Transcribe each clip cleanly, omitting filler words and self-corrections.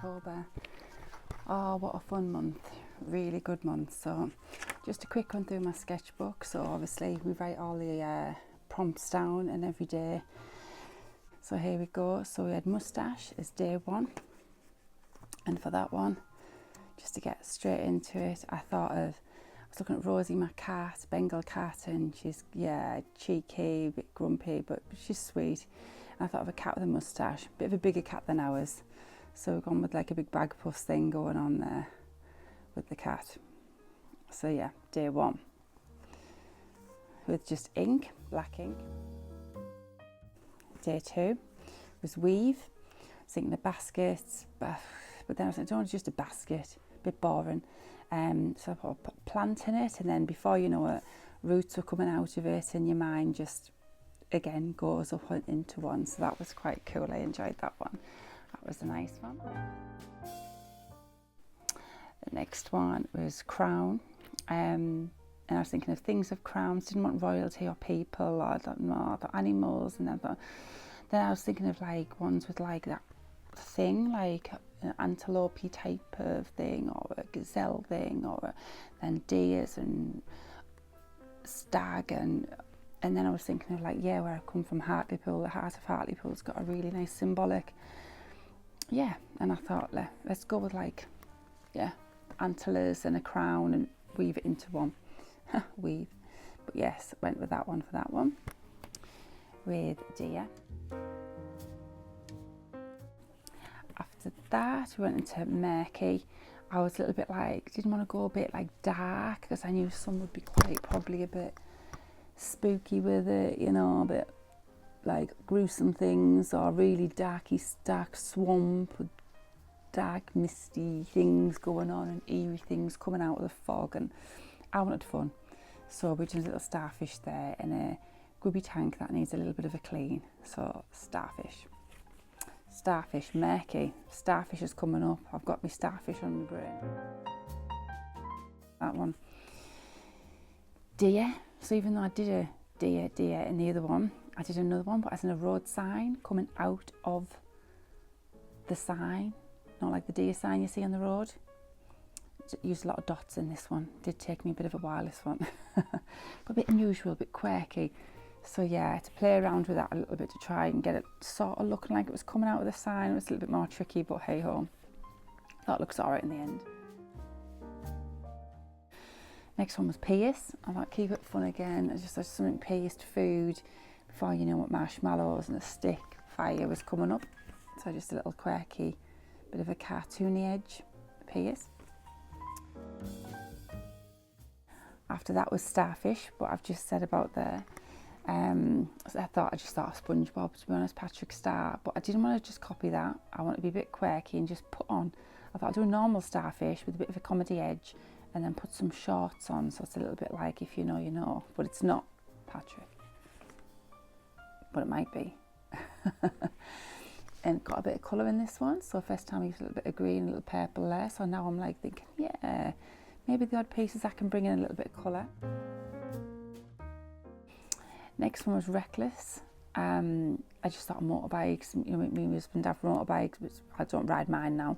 October. Oh, what a fun month, really good month. So just a quick run through my sketchbook. So obviously we write all the prompts down and every day. So here we go. So we had moustache as day one, and for that one, just to get straight into it, I was looking at Rosie, my cat, Bengal cat, and she's, yeah, cheeky, a bit grumpy, but she's sweet. And I thought of a cat with a moustache, a bit of a bigger cat than ours. So we've gone with like a big bag puff thing going on there with the cat. So yeah, day one. With just ink, black ink. Day two was weave. I was thinking of baskets, but then I was like, I don't want just a basket, a bit boring. So I put a plant in it, and then before you know it, roots are coming out of it, and your mind just again goes up into one. So that was quite cool. I enjoyed that one. That was a nice one. The next one was crown, and I was thinking of things of crowns. Didn't want royalty or people, or I don't know, the animals, and then I was thinking of like ones with like that thing, like an antelope type of thing, or a gazelle thing, or then deers and stag, and then I was thinking of like, yeah, where I come from, Hartlepool, the heart of Hartlepool's got a really nice symbolic, yeah, and I thought let's go with like, yeah, antlers and a crown and weave it into one. Weave. But yes, went with that one for that one. With deer. After that, we went into murky. I was a little bit like, didn't want to go a bit like dark, because I knew some would be probably a bit spooky with it, you know, a bit like gruesome things, or really dark swamp with dark misty things going on and eerie things coming out of the fog, and I wanted fun. So we did a little starfish there in a grubby tank that needs a little bit of a clean. So starfish, murky, starfish is coming up. I've got my starfish on my brain. That one. Deer. So even though I did a deer in the other one, I did another one, but as in a road sign coming out of the sign, not like the deer sign you see on the road. Used a lot of dots in this one. Did take me a bit of a while, this one. But a bit unusual, a bit quirky. So yeah, to play around with that a little bit to try and get it sort of looking like it was coming out of the sign. It was a little bit more tricky, but hey ho. That looks alright in the end. Next one was pierce. I thought keep it fun again. I just had something pierced food. Before you know what, marshmallows and a stick fire was coming up. So just a little quirky, bit of a cartoony edge, pierce. After that was starfish, what I've just said about there. I just thought of SpongeBob, to be honest, Patrick Star, but I didn't want to just copy that. I want to be a bit quirky and just put on, I thought I'd do a normal starfish with a bit of a comedy edge, and then put some shorts on, so it's a little bit like if you know, you know, but it's not Patrick, but it might be. And got a bit of colour in this one, so first time I used a little bit of green, a little purple there, so now I'm like thinking, yeah, maybe the odd pieces I can bring in a little bit of colour. Next one was reckless. I just thought of motorbikes. You know, my husband have motorbikes, which I don't ride mine now,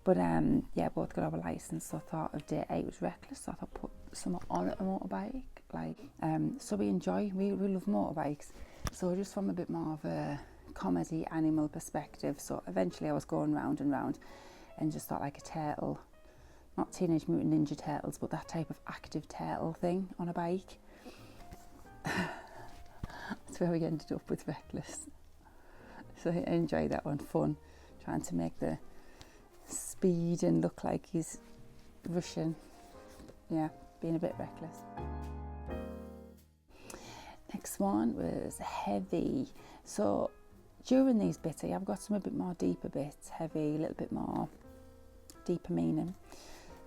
but yeah, both got our licence. So I thought of day 8 was reckless. So I thought put some on a motorbike, like so we love motorbikes. So just from a bit more of a comedy animal perspective. So eventually I was going round and round, and just thought like a turtle, not Teenage Mutant Ninja Turtles, but that type of active turtle thing on a bike. That's where we ended up with reckless. So I enjoyed that one, fun, trying to make the speed and look like he's rushing. Yeah, being a bit reckless. Next one was heavy. So during these bits, I've got some a bit more deeper bits, heavy, a little bit more deeper meaning.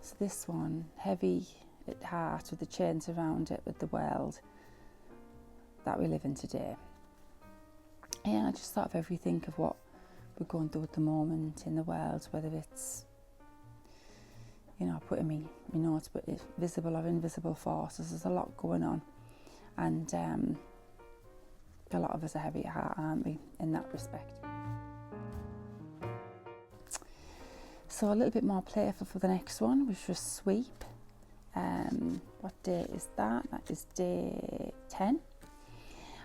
So this one, heavy at heart with the chains around it, with the world that we live in today. And I just thought of everything of what we're going through at the moment in the world, whether it's, you know, putting me notes, but it's visible or invisible forces. There's a lot going on, and a lot of us are heavy at heart, aren't we, in that respect. So a little bit more playful for the next one, which was sweep. What day is that? That is day 10.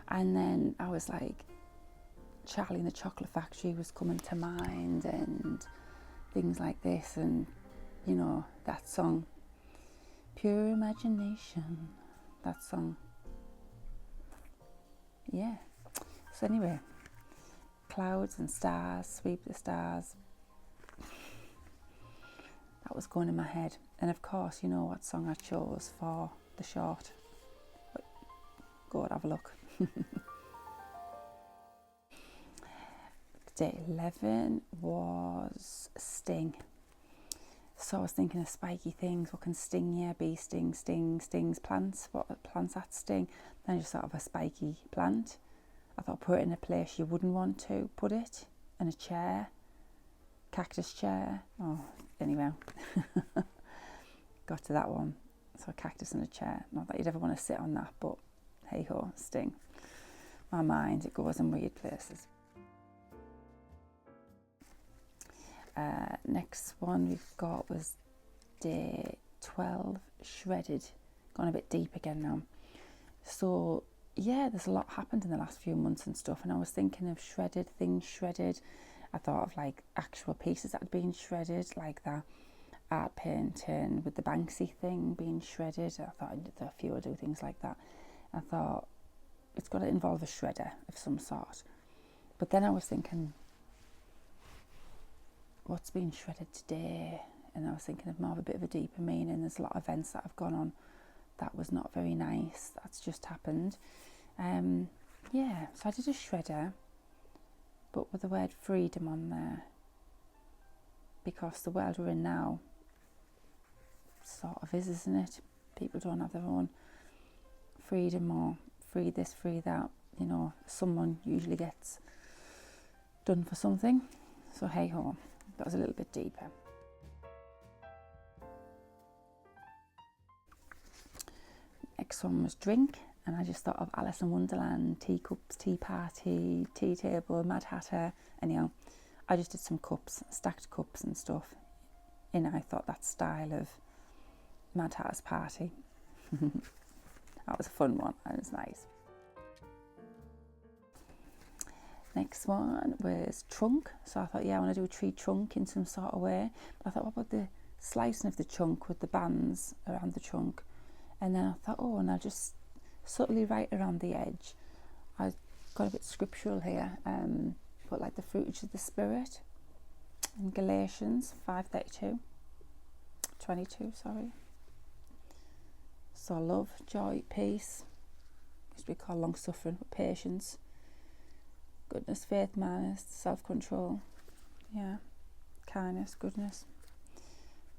And then I was like, Charlie and the Chocolate Factory was coming to mind, and things like this, and you know, that song, Pure Imagination, that song. Yeah. So anyway, clouds and stars, sweep the stars. That was going in my head. And of course, you know what song I chose for the short. But go and have a look. Day 11 was sting. So I was thinking of spiky things. What can sting you? Bee sting, stings plants. What plants that sting? Then I just thought of a spiky plant. I thought put it in a place you wouldn't want to put it. In a chair. Cactus chair. Oh, anyway. Got to that one. So a cactus in a chair. Not that you'd ever want to sit on that, but hey ho, sting. My mind, it goes in weird places. Next one we've got was day 12, shredded. Gone a bit deep again now. So yeah, there's a lot happened in the last few months and stuff, and I was thinking of shredded things, shredded. I thought of like actual pieces that had been shredded, like that art painting with the Banksy thing being shredded. I thought a few would do things like that. I thought it's got to involve a shredder of some sort. But then I was thinking, what's been shredded today? And I was thinking of more of a bit of a deeper meaning. There's a lot of events that have gone on that was not very nice. That's just happened. Yeah, so I did a shredder, but with the word freedom on there, because the world we're in now sort of is, isn't it? People don't have their own freedom, or free this, free that. You know, someone usually gets done for something. So hey ho, that was a little bit deeper. Next one was drink, and I just thought of Alice in Wonderland, teacups, tea party, tea table, Mad Hatter. Anyhow, I just did some cups, stacked cups and stuff. And I thought that style of Mad Hatter's party. That was a fun one, and it was nice. Next one was trunk. So I thought, yeah, I want to do a tree trunk in some sort of way. But I thought, what about the slicing of the chunk with the bands around the trunk? And then I thought, oh, and I'll just subtly write around the edge. I got a bit scriptural here, but like the fruit of the Spirit in Galatians 22, sorry. So love, joy, peace, which we call long suffering, but patience, goodness, faith, malice, self-control, yeah, kindness, goodness,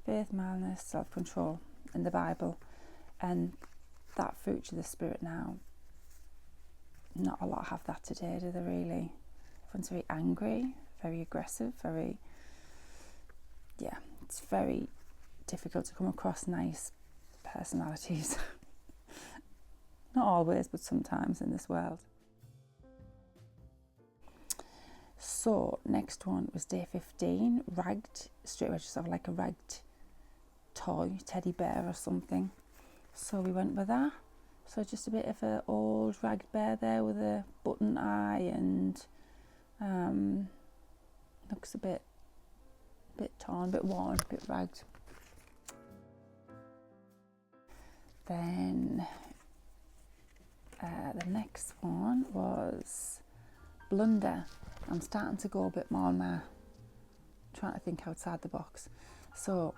faith, malice, self-control in the Bible. And that fruit of the Spirit now, not a lot have that today, do they really? Everyone's very angry, very aggressive, it's very difficult to come across nice personalities. Not always, but sometimes in this world. So next one was day 15, ragged, straight away just sort of like a ragged toy, teddy bear or something. So we went with that. So just a bit of an old ragged bear there with a button eye, and looks a bit torn, a bit worn, a bit ragged. Then the next one was blunder. I'm starting to go a bit more on my trying to think outside the box. So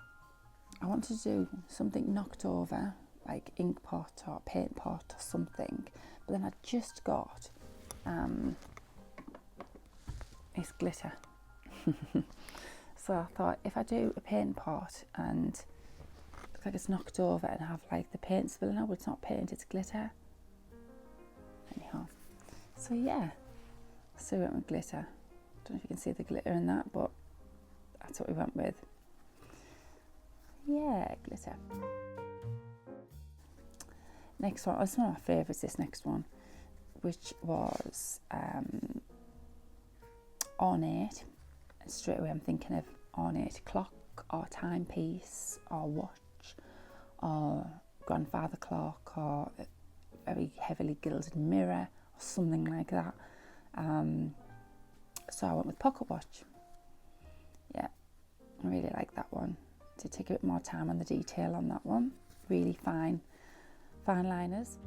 I wanted to do something knocked over, like ink pot or paint pot or something, but then I just got it's glitter. So I thought, if I do a paint pot and it looks like it's knocked over and have like the paint spilling out, but it's not paint, it's glitter. Anyhow, so yeah, so we went with glitter. Don't know if you can see the glitter in that, but that's what we went with. Yeah, glitter. Next one, it's one of my favourites, this next one, which was ornate. And straight away I'm thinking of ornate clock or timepiece or watch or grandfather clock or a very heavily gilded mirror or something like that. So I went with pocket watch. Yeah, I really like that one. To take a bit more time on the detail on that one. Really fine liners.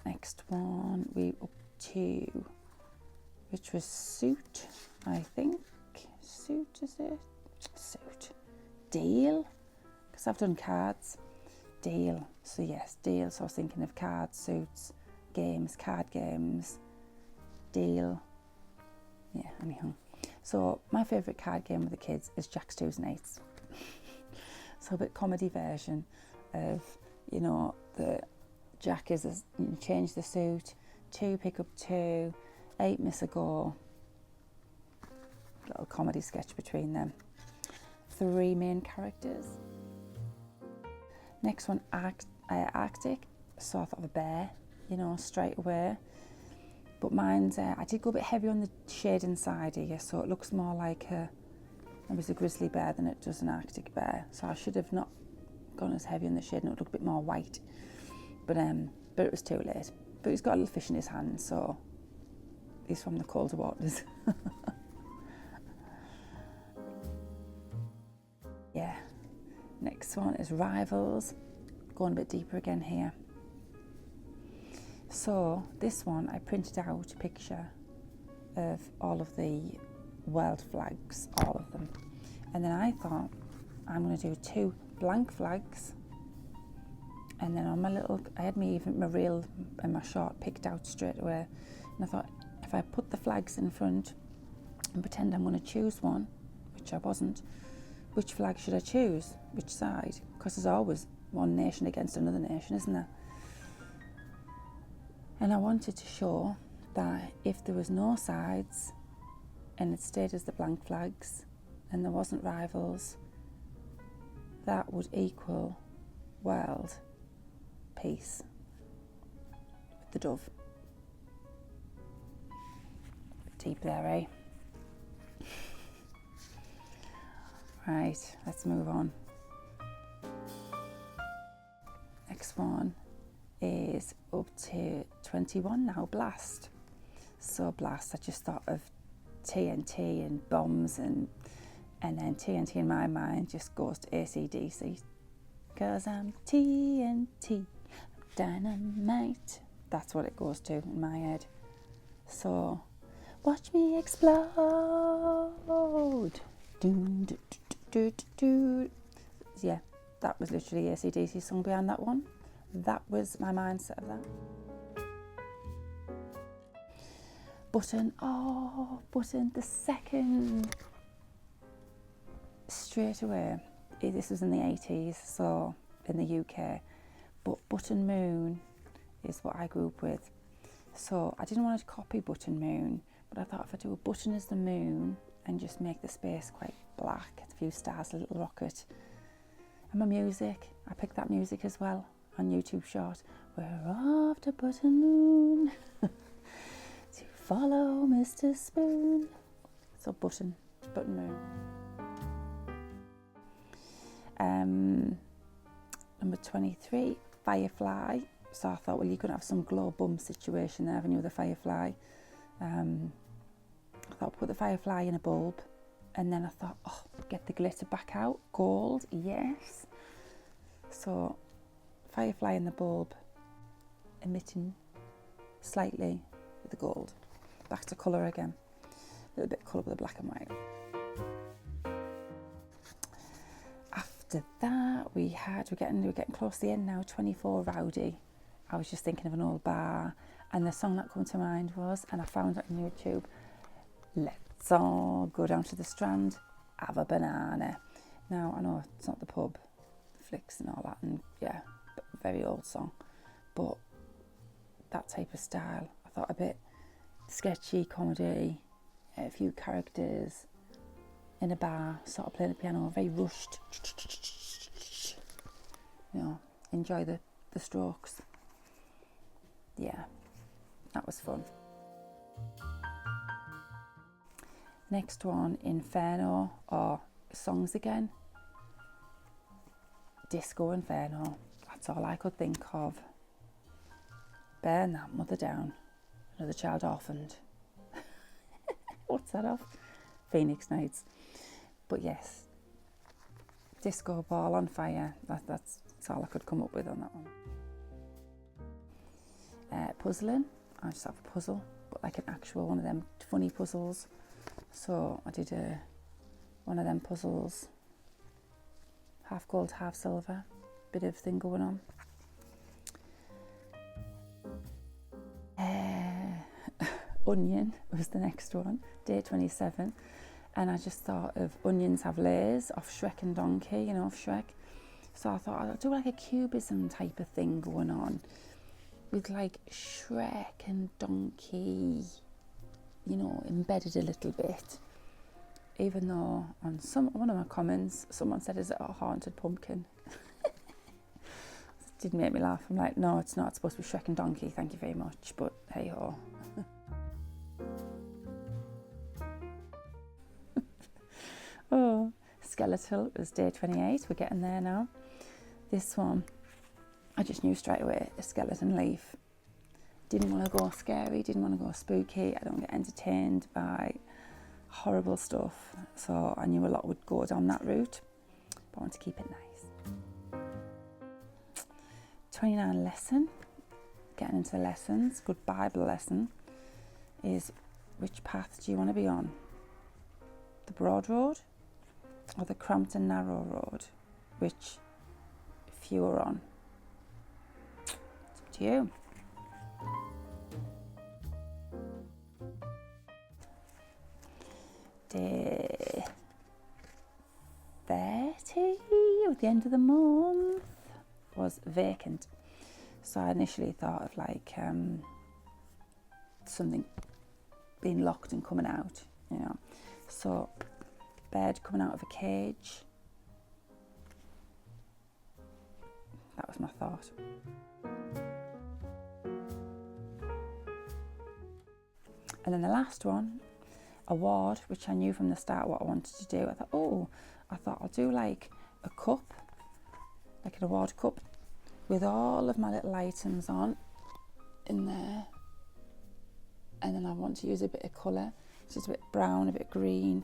Next one we up to, which was suit, I think. Suit, is it? Suit. Deal, because I've done cards. Deal, so yes, deal. So I was thinking of cards, suits, games, card games. Deal. Yeah, anyhow. So my favourite card game with the kids is Jacks, Twos and Eights. So a bit comedy version of, you know, the Jack is you change the suit, 2 pick up 2, 8 miss a go. Little comedy sketch between them. 3 main characters. Next one, Arctic. So I thought of a bear, you know, straight away. But mine's, I did go a bit heavy on the shade inside here, so it looks more like it was a grizzly bear than it does an Arctic bear. So I should have not gone as heavy on the shade and it would look a bit more white. But it was too late. But he's got a little fish in his hand, so he's from the colder waters. Yeah. Next one is Rivals. Going a bit deeper again here. So this one, I printed out a picture of all of the world flags, all of them. And then I thought, I'm going to do 2 blank flags. And then on my little, I had my reel and my short picked out straight away. And I thought, if I put the flags in front and pretend I'm going to choose one, which I wasn't, which flag should I choose? Which side? Because there's always one nation against another nation, isn't there? And I wanted to show that if there was no sides and it stayed as the blank flags and there wasn't rivals, that would equal world peace with the dove. Deep there, eh? Right, let's move on. Next one is up to 21 now, Blast. So Blast, I just thought of TNT and bombs and then TNT in my mind just goes to AC/DC. Cause I'm TNT, dynamite. That's what it goes to in my head. So, watch me explode. Doom, do, do, do, do. Yeah, that was literally AC/DC song behind that one. That was my mindset of that. Button, Button, the second. Straight away, this was in the 80s, so in the UK, but Button Moon is what I grew up with. So I didn't want to copy Button Moon, but I thought if I do a button as the moon and just make the space quite black, a few stars, a little rocket. And my music, I picked that music as well on YouTube Short. We're off to Button Moon to follow Mr. Spoon. So Button Moon. Number 23, Firefly. So I thought, well, you're going to have some glow bum situation there, haven't you, with the Firefly? I thought, put the Firefly in a bulb. And then I thought, get the glitter back out. Gold, yes. So, Firefly in the bulb, emitting slightly with the gold. Back to colour again. A little bit of colour with the black and white. After that, we're getting close to the end now, 24, Rowdy. I was just thinking of an old bar, and the song that came to mind was, and I found it on YouTube, Let's all go down to the Strand, have a banana. Now, I know it's not the pub, flicks and all that, and yeah, very old song, but that type of style, I thought a bit sketchy, comedy, a few characters, in a bar, sort of playing the piano, very rushed. You know, enjoy the strokes. Yeah, that was fun. Next one, Inferno, or songs again. Disco Inferno, that's all I could think of. Burn that mother down, another child orphaned. What's that off? Phoenix Nights. But yes, disco ball on fire, that's all I could come up with on that one. Puzzling, I just have a puzzle, but like an actual one of them funny puzzles. So I did one of them puzzles, half gold, half silver, bit of thing going on. Onion was the next one, day 27, and I just thought of onions have layers off Shrek and Donkey, you know, off Shrek. So I thought I'll do like a cubism type of thing going on with like Shrek and Donkey, you know, embedded a little bit. Even though on one of my comments, someone said, "Is it a haunted pumpkin?" It did make me laugh. I'm like, no, it's not. It's supposed to be Shrek and Donkey. Thank you very much. But hey ho. Oh, skeletal was day 28. We're getting there now. This one, I just knew straight away, a skeleton leaf. Didn't want to go scary, didn't want to go spooky. I don't get entertained by horrible stuff. So I knew a lot would go down that route, but I want to keep it nice. 29 lesson, getting into lessons, good Bible lesson, is which path do you want to be on? The broad road or the cramped and narrow road? Which few are on? It's up to you. Day 30 at the end of the month was vacant. So I initially thought of like something being locked and coming out, you know. So bird coming out of a cage. That was my thought. And then the last one, award, which I knew from the start what I wanted to do. I thought I'll do like a cup, like an award cup with all of my little items on in there. And then I want to use a bit of colour, just a bit brown, a bit green.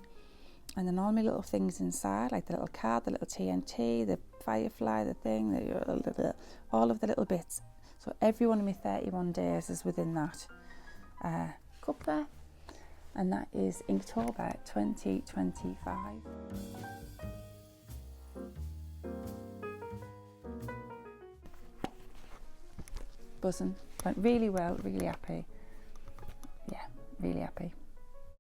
And then all my little things inside, like the little card, the little TNT, the firefly, the thing, all of the little bits. So every one of my 31 days is within that cup there. And that is Inktober 2025. Buzzing. Went really well, really happy. Yeah, really happy.